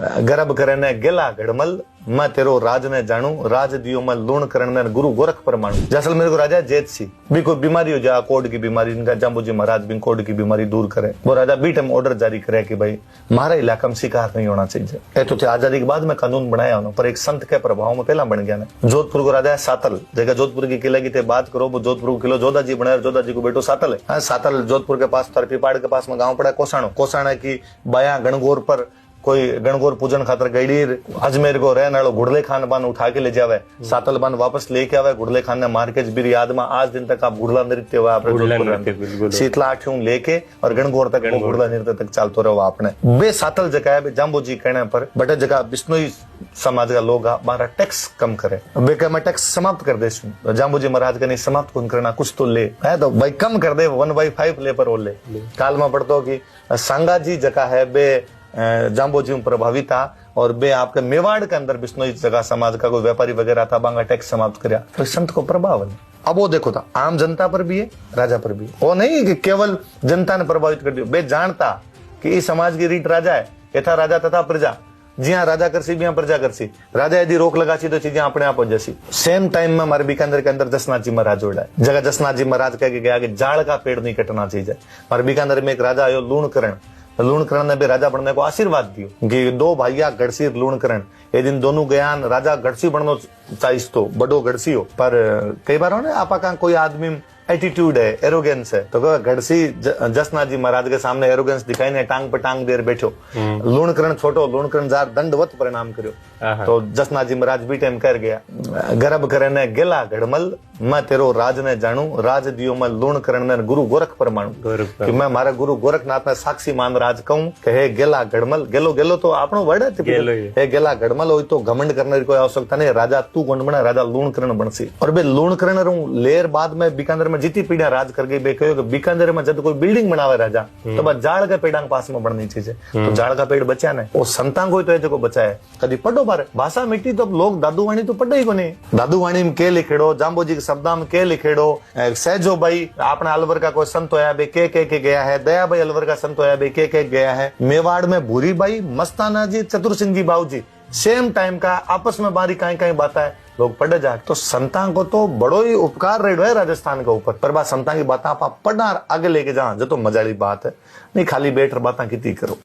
गरब करे ने गेला घड़मल, मैं तेरो राज ने जानू, राज दियो मैं लूण करण ने गुरु गोरख परमाणु। जैसल मेरे को राजा जेत सी भी कोई बीमारी हो जाए, कोड की बीमारी, इनका जाम्बूजी महाराज भी कोड की बीमारी दूर करे। वो राजा बी टाइम ऑर्डर जारी करे कि भाई हमारे इलाका में शिकार नहीं होना चाहिए। ये तो आजादी के बाद में कानून बनाया उन्होंने, पर एक संत के प्रभाव में पहला बन गया ना। जोधपुर को राजा है सातल, जगह जोधपुर की किले की बात करो, वो जोधपुर को किलो जोधा जी बनाया, जोधा जी को बेटो सातल है। सातल जोधपुर के पास पहाड़ के पास में गाँव पड़ा कोसाणो। कोसाणा की बाया गणगौर पर कोई गणगौर पूजन खातर गईडीर अजमेर को रहने वालों घुड़ले खान बान उठा के ले जावे, सातल बान वापस लेके आवे, घुड़ले खान ने मार के जबीर याद में आज दिन तक आप घुड़ला नृत्य हुआ शीतला आठ्यों लेके और गणगौर तक वो घुड़ला नृत्य तक चलते रहो। आपने बे सातल जगह है जाम्बूजी कहने पर बटे जगह बिश्नोई समाज का लोग हमारा टैक्स कम करे, बेका मैं टैक्स समाप्त कर दे। जाम्बूजी महाराज का नहीं समाप्त कौन करना, कुछ तो ले है तो भाई कम कर दे, 1/5 ले पर वो ले। काल में पढ़तो कि सांगाजी जगह है बे जाम्बूजी प्रभावित था और बे आपके मेवाड़ के अंदर बिश्नोई जगह समाज का कोई व्यापारी वगैरह था, बांगा टैक्स समाप्त कराया, तो संत को प्रभाव है। अब वो देखो था आम जनता पर भी है, राजा पर भी है। वो नहीं कि केवल जनता ने प्रभावित कर दिया, बे जानता कि इस समाज की रीट राजा है, यथा राजा तथा प्रजा, जी हाँ राजा करसी भी प्रजा करसी, राजा यदि रोक लगाची तो चीजें अपने आप हो जैसी। सेम टाइम में हमारे बीकानेर के अंदर जसनाथ जी महाराज जोड़ा है, जगह जसनाथ जी महाराज कह के गया कि जाड़ का पेड़ नहीं कटना चाहिए। हमारे बीकानेर में एक राजा आयो लूणकरण, लूणकरण ने भी राजा बनने को आशीर्वाद दियो कि दो भाइया गढ़सी लूणकरण, ये दिन दोनों गयान राजा गढ़सी बनना चाहिए तो बड़ो गढ़सी हो। पर कई बार हो ना आपा का कोई आदमी एटीट्यूड है, एरोगेंस है, तो गढ़सी जसनाथ जी महाराज के सामने एरोगेंस दिखाई ने टांग पे टांग देर बैठो, लूणकरण छोटो लूणकरण जार दंडवत परिणाम करो। तो जसनाथ जी महाराज भी टाइम कर गया, गरब करे ने गेला घड़मल, मैं तेरो राज ने जानू, राज दियो मैं लूणकरण ने गुरु गोरख परमाणु। कि मैं मारे गुरु गोरखनाथ ने साक्षी मान राज कहूं कि हे गेला घड़मल, गेलो गेलो तो आपनो वर्ड है, हे गेला घड़मल हो तो घमंड करने की कोई आवश्यकता नहीं, राजा तू कौन बना, राजा लूणकरण बनसी। और बे लूणकरण रहूं लेर बाद में बीकानेर में जीती पीढ़ियां राज कर गई। बे कहो कि बीकानेर में जब कोई बिल्डिंग बनावे राजा तो बस जाड़ के पेड़ पास में बननी चाहिए, तो जाड़ का पेड़ बचा ने वो संतां को तो जो बचा है। कभी पढ़ो बारे भाषा मिट्टी तो लोग दादू वाणी तो पढ़े ही को नहीं, दादू वाणी में के लिखेड़ो, जाम्बूजी के शब्दा में के लिखेड़ो, सहजो भाई अपने अलवर का कोई संत होया बे के गया है, दया भाई अलवर का संत होया बे के गया है, मेवाड़ में भूरी भाई मस्ताना जी चतुर सिंह जी बाबू जी सेम टाइम का आपस में बारी कहीं कहीं बात है, लोग पढ़े जाए। तो संतां को तो बड़ो ही उपकार रेडो है राजस्थान के ऊपर, पर बात संतां की बात आप पढ़ना आगे लेके जा जो तो मजाली बात है नहीं, खाली बैठ बातें कितनी करो।